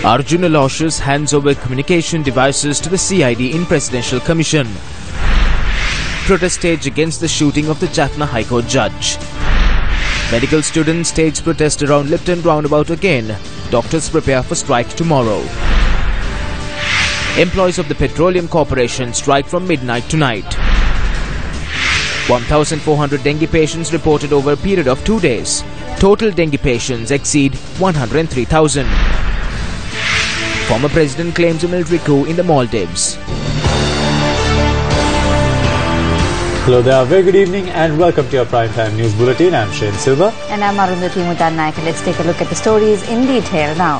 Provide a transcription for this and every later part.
Arjuna Aloysius hands over communication devices to the CID in Presidential Commission. Protest stage against the shooting of the Jaffna High Court judge. Medical students stage protest around Lipton roundabout again. Doctors prepare for strike tomorrow. Employees of the Petroleum Corporation strike from midnight tonight. 1,400 dengue patients reported over a period of 2 days. Total dengue patients exceed 103,000. Former president claims a military coup in the Maldives. Hello there, very good evening and welcome to your Primetime News Bulletin. I'm Shane Silva. And I'm Arundhati Mudannaik. Let's take a look at the stories in detail now.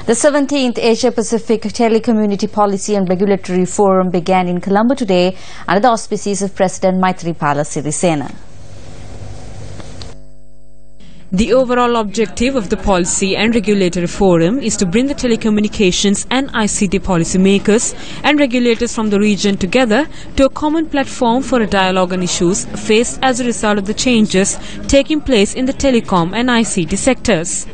The 17th Asia-Pacific Telecommunity Policy and Regulatory Forum began in Colombo today under the auspices of President Maithripala Sirisena. The overall objective of the Policy and Regulatory Forum is to bring the telecommunications and ICT policymakers and regulators from the region together to a common platform for a dialogue on issues faced as a result of the changes taking place in the telecom and ICT sectors.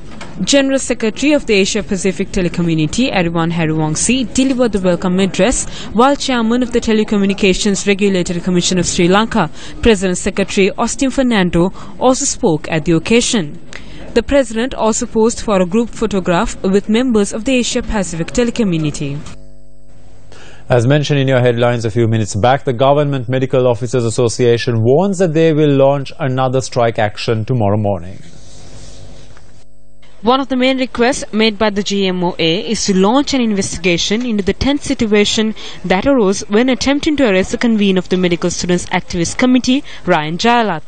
General Secretary of the Asia-Pacific Telecommunity, Ariwan Hariwangsi, delivered the welcome address, while Chairman of the Telecommunications Regulatory Commission of Sri Lanka, President Secretary Austin Fernando, also spoke at the occasion. The President also posed for a group photograph with members of the Asia-Pacific Telecommunity. As mentioned in your headlines a few minutes back, the Government Medical Officers Association warns that they will launch another strike action tomorrow morning. One of the main requests made by the GMOA is to launch an investigation into the tense situation that arose when attempting to arrest the convener of the Medical Students Activist Committee, Ryan Jayalath.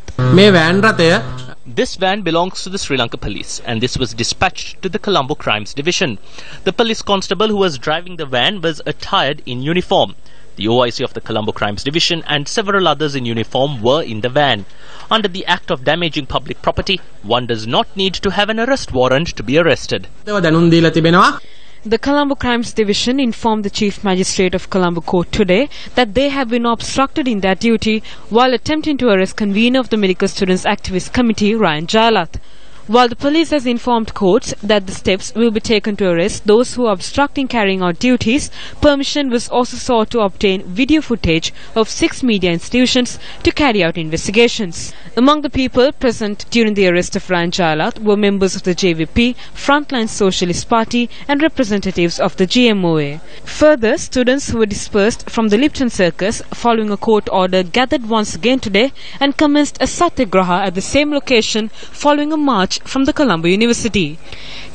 This van belongs to the Sri Lanka Police and this was dispatched to the Colombo Crimes Division. The police constable who was driving the van was attired in uniform. The OIC of the Colombo Crimes Division and several others in uniform were in the van. Under the Act of Damaging Public Property, one does not need to have an arrest warrant to be arrested. The Colombo Crimes Division informed the Chief Magistrate of Colombo Court today that they have been obstructed in their duty while attempting to arrest convener of the Medical Students Activist Committee, Ryan Jayalath. While the police has informed courts that the steps will be taken to arrest those who are obstructing carrying out duties, permission was also sought to obtain video footage of 6 media institutions to carry out investigations. Among the people present during the arrest of Ryan Jayalath were members of the JVP, Frontline Socialist Party and representatives of the GMOA. Further, students who were dispersed from the Lipton Circus following a court order gathered once again today and commenced a satyagraha at the same location following a march from the Colombo University.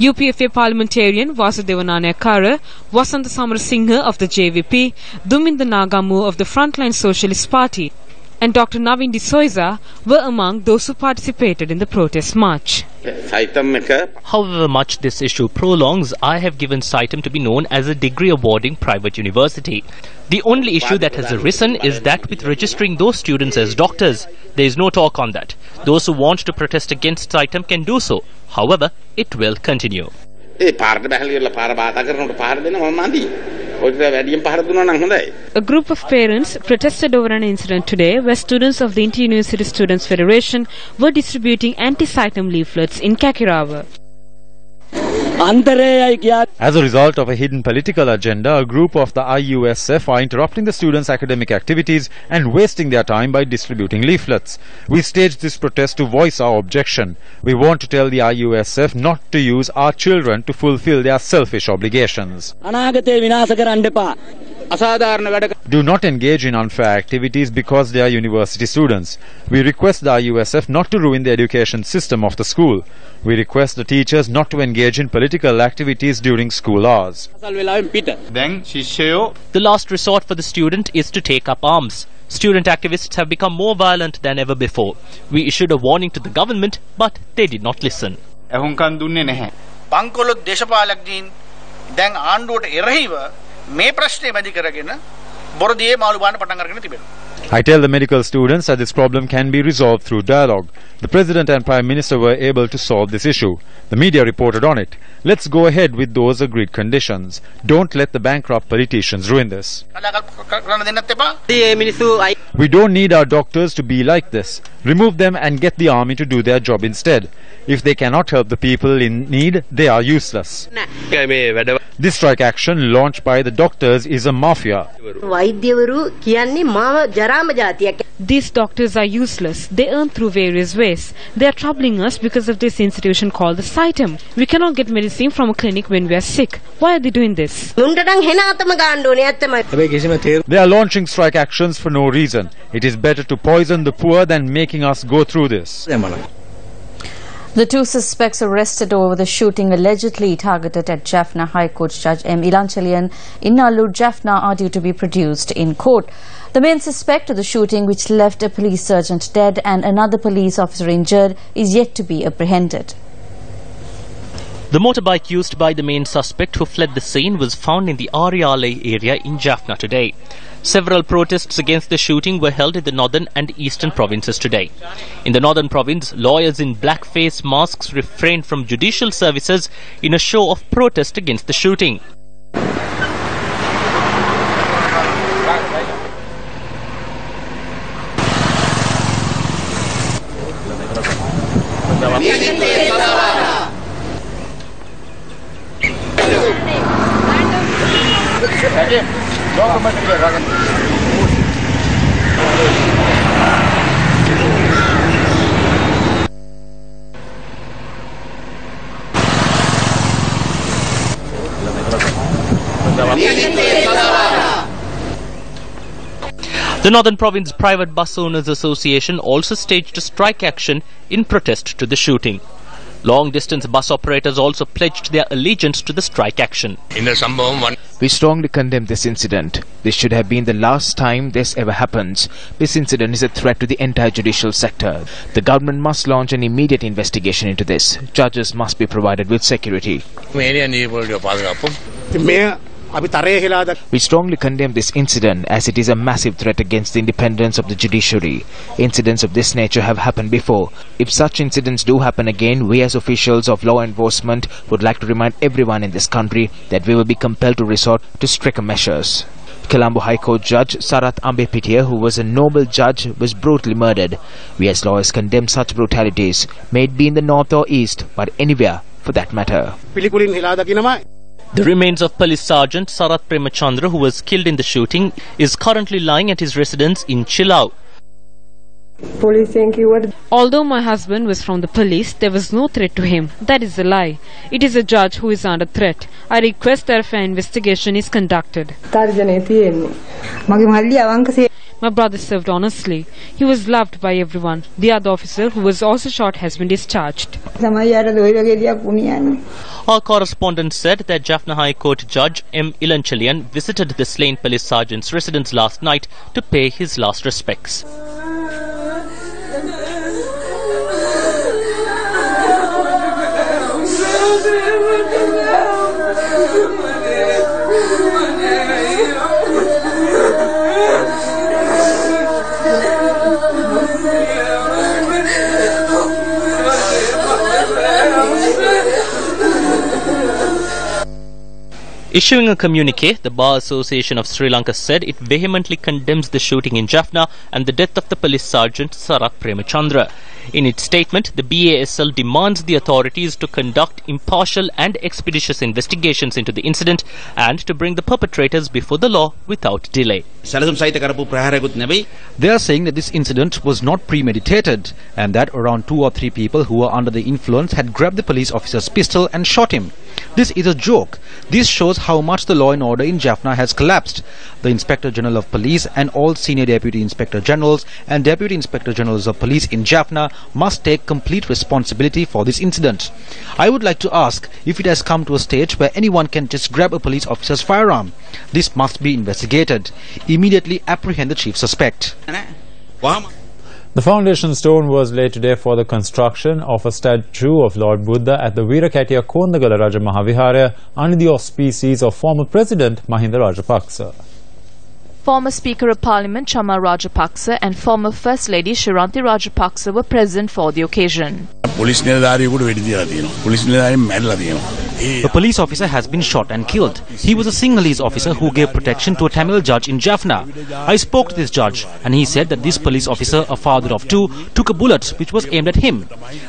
UPFA parliamentarian Vasudeva Nanayakkara, Vasanta Samarasinghe of the JVP, Duminda Nagamu of the Frontline Socialist Party and Dr. Navin D'Souza were among those who participated in the protest march. However much this issue prolongs, I have given Saitam to be known as a degree awarding private university. The only issue that has arisen is that with registering those students as doctors, there is no talk on that. Those who want to protest against Saitam can do so. However, it will continue. A group of parents protested over an incident today where students of the Inter-University Students' Federation were distributing anti-Saitam leaflets in Kakirawa. As a result of a hidden political agenda, a group of the IUSF are interrupting the students' academic activities and wasting their time by distributing leaflets. We staged this protest to voice our objection. We want to tell the IUSF not to use our children to fulfill their selfish obligations. Do not engage in unfair activities because they are university students. We request the IUSF not to ruin the education system of the school. We request the teachers not to engage in political activities during school hours. The last resort for the student is to take up arms. Student activists have become more violent than ever before. We issued a warning to the government, but they did not listen. I tell the medical students that this problem can be resolved through dialogue. The President and Prime Minister were able to solve this issue. The media reported on it. Let's go ahead with those agreed conditions. Don't let the bankrupt politicians ruin this. We don't need our doctors to be like this. Remove them and get the army to do their job instead. If they cannot help the people in need, they are useless. This strike action launched by the doctors is a mafia. These doctors are useless. They earn through various ways. They are troubling us because of this institution called the Sitem. We cannot get medicine from a clinic when we are sick. Why are they doing this? They are launching strike actions for no reason. It is better to poison the poor than making us go through this. The two suspects arrested over the shooting allegedly targeted at Jaffna High Court Judge M. Ilanchalian in Nallur, Jaffna are due to be produced in court. The main suspect of the shooting, which left a police sergeant dead and another police officer injured, is yet to be apprehended. The motorbike used by the main suspect who fled the scene was found in the Ariale area in Jaffna today. Several protests against the shooting were held in the northern and eastern provinces today. In the northern province, lawyers in black face masks refrained from judicial services in a show of protest against the shooting. The Northern Province Private Bus Owners Association also staged a strike action in protest to the shooting. Long-distance bus operators also pledged their allegiance to the strike action. We strongly condemn this incident. This should have been the last time this ever happens. This incident is a threat to the entire judicial sector. The government must launch an immediate investigation into this. Judges must be provided with security. We strongly condemn this incident as it is a massive threat against the independence of the judiciary. Incidents of this nature have happened before. If such incidents do happen again, we as officials of law enforcement would like to remind everyone in this country that we will be compelled to resort to stricter measures. Colombo High Court Judge Sarath Ambepitiya, who was a noble judge, was brutally murdered. We as lawyers condemn such brutalities, may it be in the north or east, but anywhere for that matter. The remains of Police Sergeant Sarath Premachandra, who was killed in the shooting, is currently lying at his residence in Chilau. Although my husband was from the police, there was no threat to him. That is a lie. It is a judge who is under threat. I request that an investigation is conducted. My brother served honestly. He was loved by everyone. The other officer, who was also shot, has been discharged. Our correspondent said that Jaffna High Court Judge M. Ilanchalian visited the slain police sergeant's residence last night to pay his last respects. Issuing a communique, the Bar Association of Sri Lanka said it vehemently condemns the shooting in Jaffna and the death of the police sergeant Sarath Premachandra. In its statement, the BASL demands the authorities to conduct impartial and expeditious investigations into the incident and to bring the perpetrators before the law without delay. They are saying that this incident was not premeditated and that around 2 or 3 people who were under the influence had grabbed the police officer's pistol and shot him. This is a joke. This shows how much the law and order in Jaffna has collapsed. The Inspector General of Police and all Senior Deputy Inspector Generals and Deputy Inspector Generals of Police in Jaffna must take complete responsibility for this incident. I would like to ask if it has come to a stage where anyone can just grab a police officer's firearm. This must be investigated. Immediately apprehend the chief suspect. The foundation stone was laid today for the construction of a statue of Lord Buddha at the Veeraketiya Kondagala Raja Mahavihara under the auspices of former President Mahinda Rajapaksa. Former Speaker of Parliament Chama Rajapaksa and former First Lady Shiranti Rajapaksa were present for the occasion. A police officer has been shot and killed. He was a Sinhalese officer who gave protection to a Tamil judge in Jaffna. I spoke to this judge and he said that this police officer, a father of two, took a bullet which was aimed at him.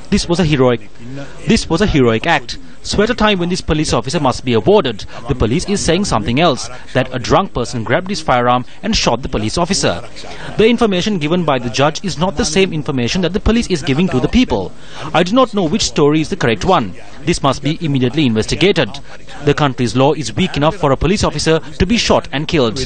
This was a heroic act. So at a time when this police officer must be awarded, the police is saying something else, that a drunk person grabbed his firearm and shot the police officer. The information given by the judge is not the same information that the police is giving to the people. I do not know which story is the correct one. This must be immediately investigated. The country's law is weak enough for a police officer to be shot and killed.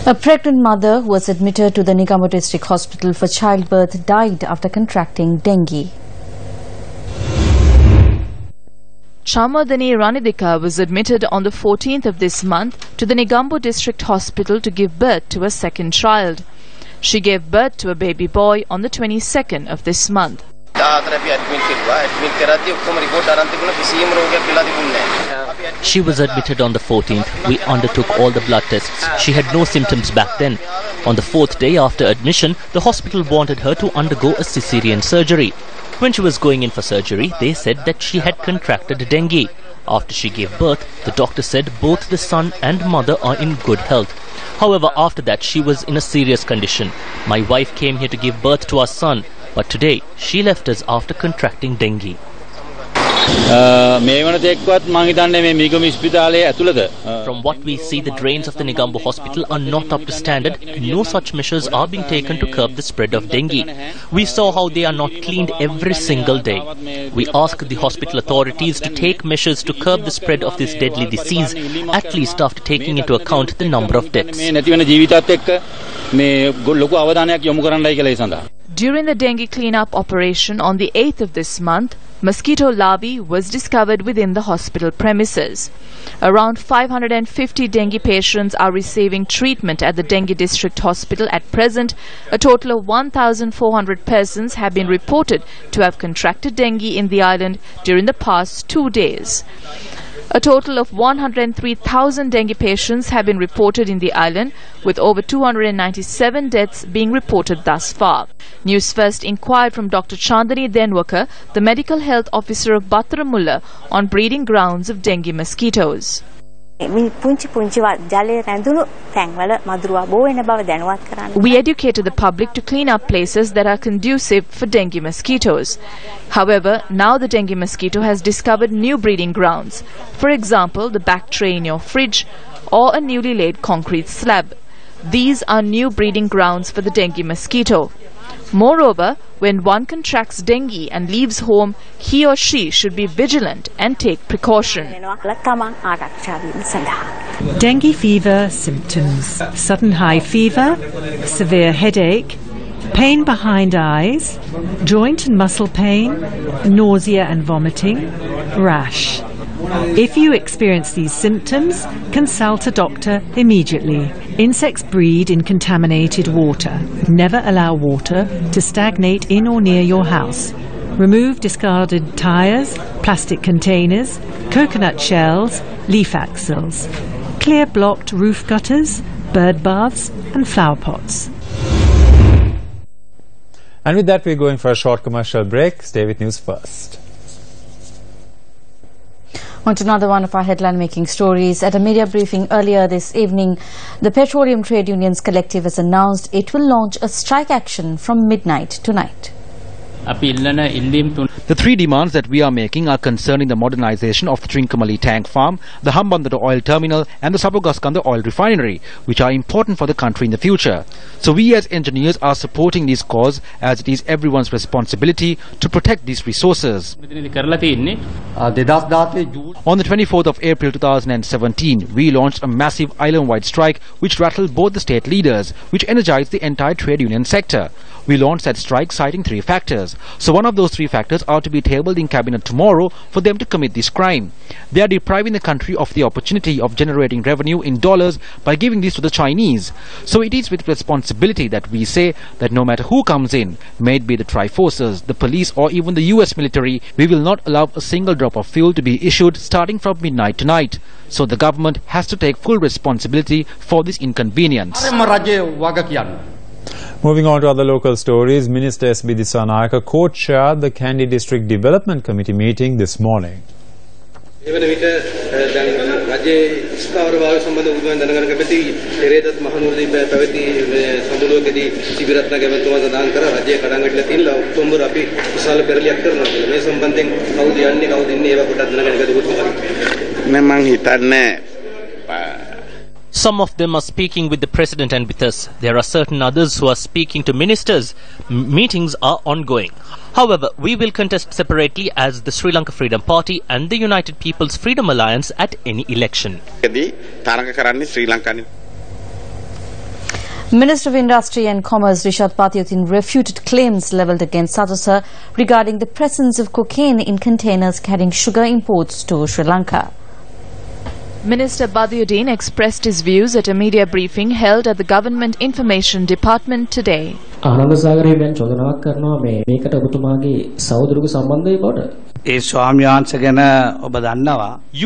A pregnant mother who was admitted to the Negombo District Hospital for childbirth died after contracting dengue. Chamadani Ranidika was admitted on the 14th of this month to the Negombo District Hospital to give birth to a second child. She gave birth to a baby boy on the 22nd of this month. She was admitted on the 14th. We undertook all the blood tests. She had no symptoms back then. On the 4th day after admission, the hospital wanted her to undergo a cesarean surgery. When she was going in for surgery, they said that she had contracted dengue. After she gave birth, the doctor said both the son and mother are in good health. However, after that, she was in a serious condition. My wife came here to give birth to our son, but today she left us after contracting dengue. From what we see, the drains of the Negombo hospital are not up to standard. No such measures are being taken to curb the spread of dengue. We saw how they are not cleaned every single day. We ask the hospital authorities to take measures to curb the spread of this deadly disease, at least after taking into account the number of deaths. During the dengue cleanup operation on the 8th of this month, mosquito larvae was discovered within the hospital premises. Around 550 dengue patients are receiving treatment at the Dengue District Hospital at present. A total of 1,400 persons have been reported to have contracted dengue in the island during the past 2 days. A total of 103,000 dengue patients have been reported in the island, with over 297 deaths being reported thus far. Newsfirst inquired from Dr. Chandani Denwaka, the medical health officer of Battaramulla, on breeding grounds of dengue mosquitoes. We educated the public to clean up places that are conducive for dengue mosquitoes. However, now the dengue mosquito has discovered new breeding grounds. For example, the back tray in your fridge or a newly laid concrete slab. These are new breeding grounds for the dengue mosquito. Moreover, when one contracts dengue and leaves home, he or she should be vigilant and take precaution. Dengue fever symptoms: sudden high fever, severe headache, pain behind eyes, joint and muscle pain, nausea and vomiting, rash. If you experience these symptoms, consult a doctor immediately. Insects breed in contaminated water. Never allow water to stagnate in or near your house. Remove discarded tires, plastic containers, coconut shells, leaf axils. Clear blocked roof gutters, bird baths and flower pots. And with that, we're going for a short commercial break. Stay with News First. On to another one of our headline-making stories. At a media briefing earlier this evening, the Petroleum Trade Unions Collective has announced it will launch a strike action from midnight tonight. The three demands that we are making are concerning the modernization of the Trincomalee tank farm, the Hambantota oil terminal and the Sabogaskanda oil refinery, which are important for the country in the future. So we as engineers are supporting this cause, as it is everyone's responsibility to protect these resources. On the 24th of April 2017, we launched a massive island-wide strike which rattled both the state leaders, which energized the entire trade union sector. We launched that strike citing three factors. So one of those three factors are to be tabled in cabinet tomorrow for them to commit this crime. They are depriving the country of the opportunity of generating revenue in dollars by giving this to the Chinese. So it is with responsibility that we say that no matter who comes in, may it be the Tri-Forces, the police or even the US military, we will not allow a single drop of fuel to be issued starting from midnight tonight. So the government has to take full responsibility for this inconvenience. Moving on to other local stories, Minister S.B. Disanayaka co-chaired the Kandy District Development Committee meeting this morning. Some of them are speaking with the President and with us. There are certain others who are speaking to ministers. Meetings are ongoing. However, we will contest separately as the Sri Lanka Freedom Party and the United People's Freedom Alliance at any election. Minister of Industry and Commerce Rishad Patiyuthin refuted claims levelled against Sadosa regarding the presence of cocaine in containers carrying sugar imports to Sri Lanka. Minister Badiuddin expressed his views at a media briefing held at the Government Information Department today. You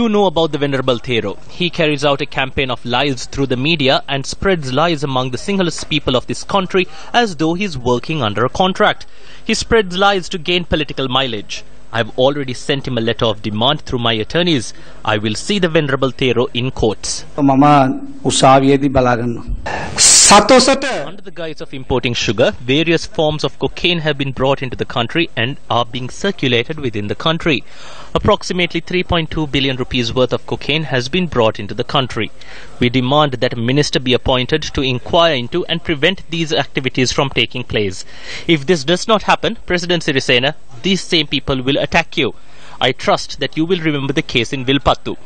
know about the Venerable Thero. He carries out a campaign of lies through the media and spreads lies among the Sinhalese people of this country as though he is working under a contract. He spreads lies to gain political mileage. I have already sent him a letter of demand through my attorneys. I will see the Venerable Thero in courts. Under the guise of importing sugar, various forms of cocaine have been brought into the country and are being circulated within the country. Approximately 3.2 billion rupees worth of cocaine has been brought into the country. We demand that a minister be appointed to inquire into and prevent these activities from taking place. If this does not happen, President Sirisena, these same people will attack you. I trust that you will remember the case in Vilpattu.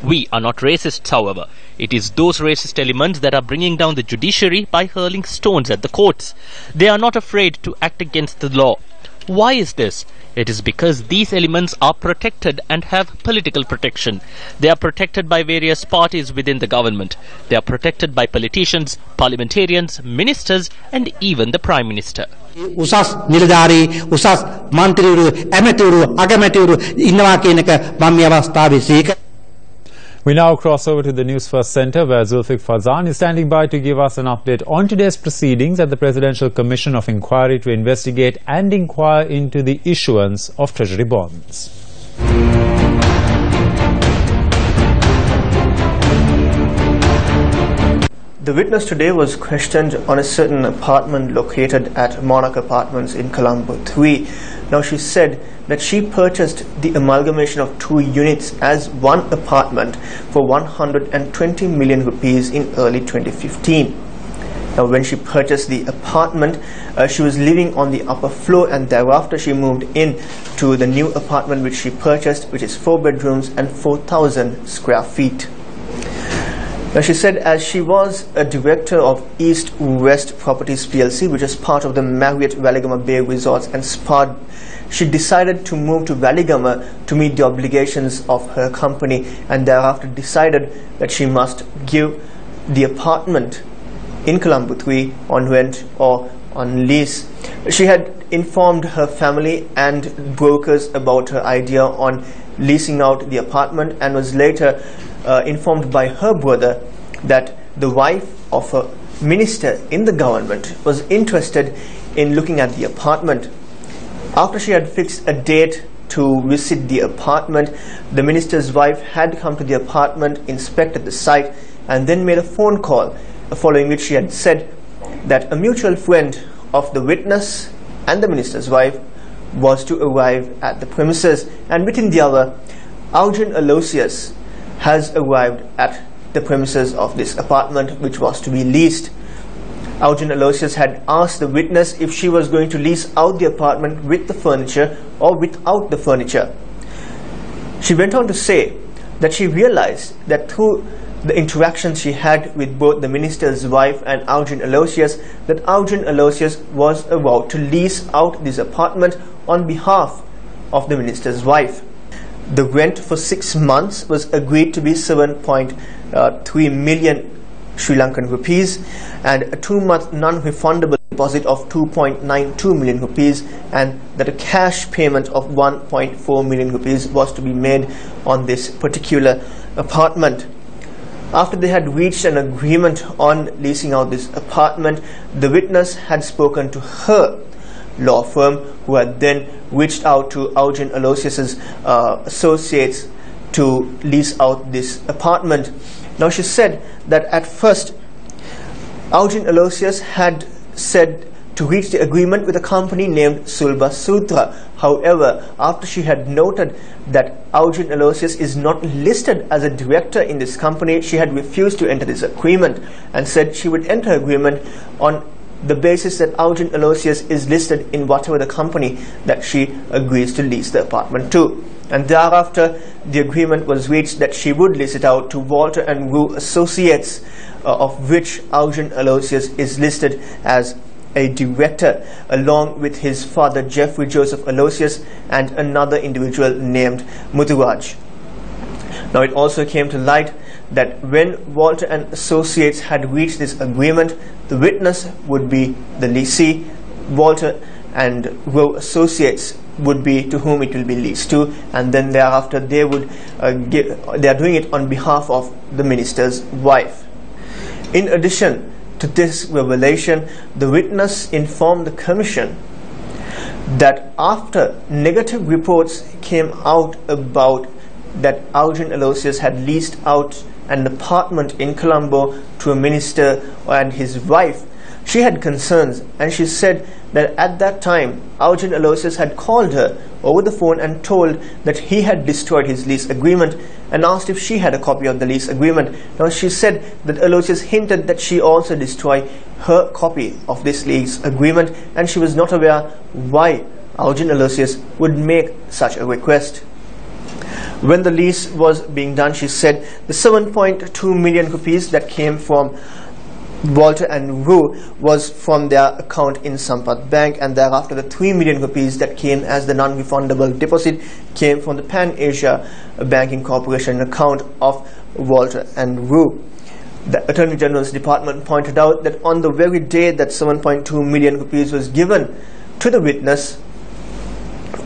We are not racists, however. It is those racist elements that are bringing down the judiciary by hurling stones at the courts. They are not afraid to act against the law. Why is this? It is because these elements are protected and have political protection. They are protected by various parties within the government. They are protected by politicians, parliamentarians, ministers and even the Prime Minister. Usas Nilidari, Usas Mantiriru, Amaturu, Agamaturu, Innawa Kenaka, Bami Avastavi Sika. We now cross over to the Newsfirst Centre, where Zulfiq Fazan is standing by to give us an update on today's proceedings at the Presidential Commission of Inquiry to investigate and inquire into the issuance of Treasury bonds. The witness today was questioned on a certain apartment located at Monarch Apartments in Colombo 3. Now she said that she purchased the amalgamation of 2 units as one apartment for 120 million rupees in early 2015. Now when she purchased the apartment, she was living on the upper floor, and thereafter she moved in to the new apartment which she purchased, which is 4 bedrooms and 4,000 square feet. Now she said as she was a director of East West Properties PLC, which is part of the Marriott Waligama Bay Resorts and Spa, she decided to move to Waligama to meet the obligations of her company, and thereafter decided that she must give the apartment in Colombo 3 on rent or on lease. She had informed her family and brokers about her idea on leasing out the apartment, and was later informed by her brother that the wife of a minister in the government was interested in looking at the apartment. After she had fixed a date to visit the apartment, the minister's wife had come to the apartment, inspected the site, and then made a phone call, following which she had said that a mutual friend of the witness and the minister's wife was to arrive at the premises, and within the hour, Aujin Aloysius has arrived at the premises of this apartment which was to be leased. Aujin Aloysius had asked the witness if she was going to lease out the apartment with the furniture or without the furniture. She went on to say that she realized that through the interaction she had with both the minister's wife and Aujin Aloysius, that Aujin Aloysius was about to lease out this apartment on behalf of the minister's wife. The rent for 6 months was agreed to be 7.3 million Sri Lankan rupees and a 2-month non-refundable deposit of 2.92 million rupees, and that a cash payment of 1.4 million rupees was to be made on this particular apartment. After they had reached an agreement on leasing out this apartment, the witness had spoken to her law firm, who had then reached out to Aujin Aloysius's associates to lease out this apartment. Now she said that at first Aujin Aloysius had said to reach the agreement with a company named Sulba Sutra. However, after she had noted that Aujin Aloysius is not listed as a director in this company, she had refused to enter this agreement and said she would enter agreement on the basis that Aujin Aloysius is listed in whatever the company that she agrees to lease the apartment to. And thereafter, the agreement was reached that she would lease it out to Walter and Wu Associates, of which Aujin Aloysius is listed as a director, along with his father Jeffrey Joseph Aloysius and another individual named Muthuraj. Now it also came to light that when Walter and Associates had reached this agreement, the witness would be the lessee, Walter and Wu Associates would be to whom it will be leased to, and then thereafter they would they are doing it on behalf of the minister's wife. In addition to this revelation, the witness informed the commission that after negative reports came out about that Aujin Aloysius had leased out an apartment in Colombo to a minister and his wife, she had concerns, and she said that at that time Aujin Aloysius had called her over the phone and told that he had destroyed his lease agreement and asked if she had a copy of the lease agreement. Now she said that Aloysius hinted that she also destroy her copy of this lease agreement, and she was not aware why Aujin Aloysius would make such a request. When the lease was being done, she said the 7.2 million rupees that came from Walter and Wu was from their account in Sampath Bank, and thereafter the 3 million rupees that came as the non-refundable deposit came from the Pan Asia Banking Corporation account of Walter and Wu. The Attorney General's Department pointed out that on the very day that 7.2 million rupees was given to the witness,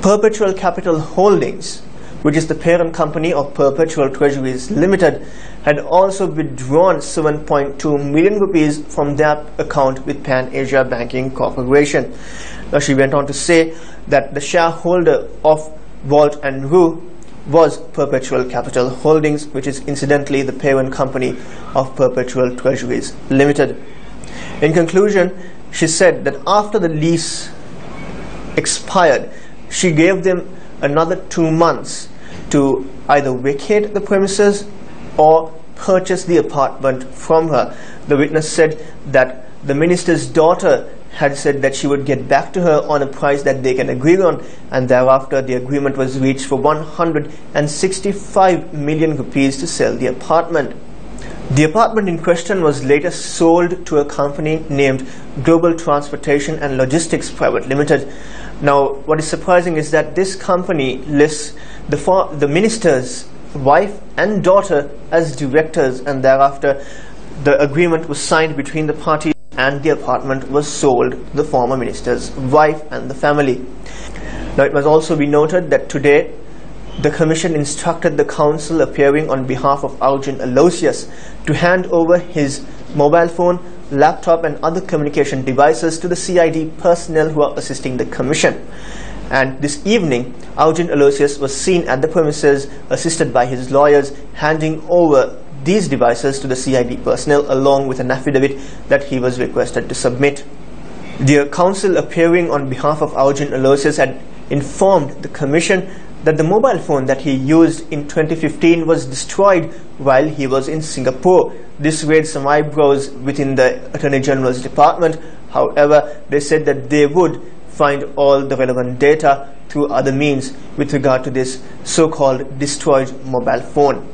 Perpetual Capital Holdings, which is the parent company of Perpetual Treasuries Limited, had also withdrawn 7.2 million rupees from their account with Pan Asia Banking Corporation. Now she went on to say that the shareholder of Walt and Wu was Perpetual Capital Holdings, which is incidentally the parent company of Perpetual Treasuries Limited. In conclusion, she said that after the lease expired, she gave them another 2 months to either vacate the premises or purchase the apartment from her. The witness said that the minister's daughter had said that she would get back to her on a price that they can agree on, and thereafter the agreement was reached for 165 million rupees to sell the apartment. The apartment in question was later sold to a company named Global Transportation and Logistics Private Limited. Now, what is surprising is that this company lists the minister's wife and daughter as directors, and thereafter the agreement was signed between the parties and the apartment was sold to the former minister's wife and the family. Now, it must also be noted that today the commission instructed the counsel appearing on behalf of Aujin Aloysius to hand over his mobile phone, laptop and other communication devices to the CID personnel who are assisting the commission. And this evening, Aujin Aloysius was seen at the premises assisted by his lawyers, handing over these devices to the CID personnel along with an affidavit that he was requested to submit. The counsel appearing on behalf of Aujin Aloysius had informed the Commission that the mobile phone that he used in 2015 was destroyed while he was in Singapore. This raised some eyebrows within the Attorney General's department. However, they said that they would find all the relevant data through other means with regard to this so-called destroyed mobile phone.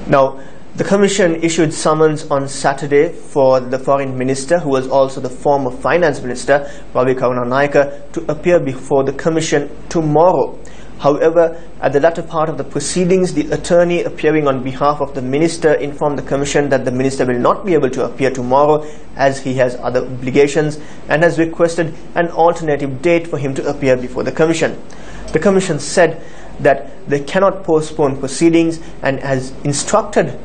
Now, the Commission issued summons on Saturday for the Foreign Minister, who was also the former Finance Minister, Ravi Karunanayake, to appear before the Commission tomorrow. However, at the latter part of the proceedings, the attorney appearing on behalf of the Minister informed the Commission that the Minister will not be able to appear tomorrow as he has other obligations, and has requested an alternative date for him to appear before the Commission. The Commission said that they cannot postpone proceedings and has instructed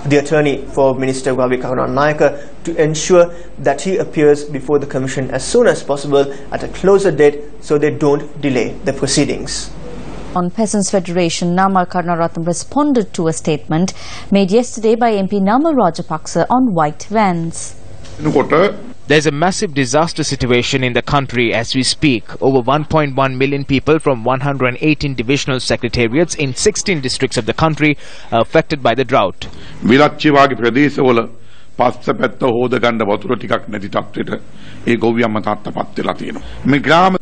the attorney for Minister Ravi Karunanayake to ensure that he appears before the Commission as soon as possible at a closer date so they don't delay the proceedings. On Peasants Federation, Namal Karunaratnam responded to a statement made yesterday by MP Namal Rajapaksa on white vans. There's a massive disaster situation in the country as we speak. Over 1.1 million people from 118 divisional secretariats in 16 districts of the country are affected by the drought.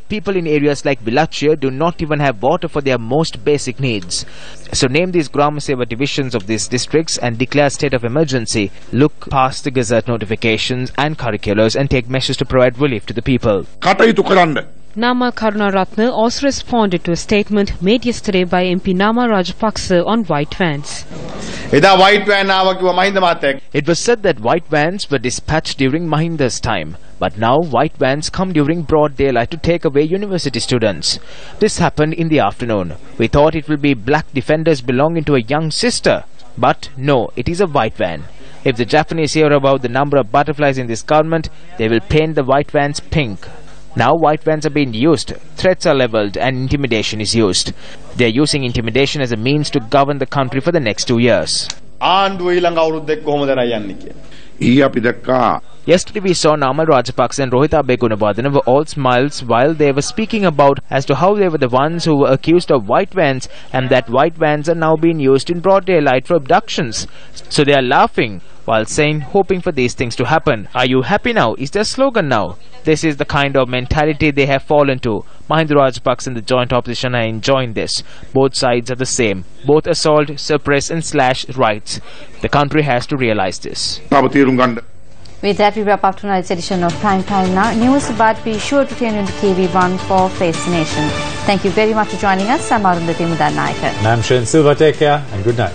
People in areas like Vilachia do not even have water for their most basic needs. So name these Grama Seva divisions of these districts and declare state of emergency. Look past the gazette notifications and curriculars and take measures to provide relief to the people. Namal Karunaratne also responded to a statement made yesterday by MP Namal Rajapaksa on white vans. It was said that white vans were dispatched during Mahinda's time, but now white vans come during broad daylight to take away university students. This happened in the afternoon. We thought it will be black defenders belonging to a young sister, but no, it is a white van. If the Japanese hear about the number of butterflies in this government, they will paint the white vans pink. Now white vans are being used, threats are leveled and intimidation is used. They are using intimidation as a means to govern the country for the next 2 years. Yesterday we saw Namal Rajapaksa and Rohita Begunabadana were all smiles while they were speaking about as to how they were the ones who were accused of white vans and that white vans are now being used in broad daylight for abductions. So they are laughing while saying, hoping for these things to happen. Are you happy now? Is their slogan now? This is the kind of mentality they have fallen to. Mahinda Rajapaksa and the joint opposition are enjoying this. Both sides are the same. Both assault, suppress and slash rights. The country has to realize this. With that, we wrap up tonight's edition of Prime Time Now News, but be sure to tune into KV1 for Face the Nation. Thank you very much for joining us. I'm Arundhati Mudanayake. And I'm Shin Silva. Take care and good night.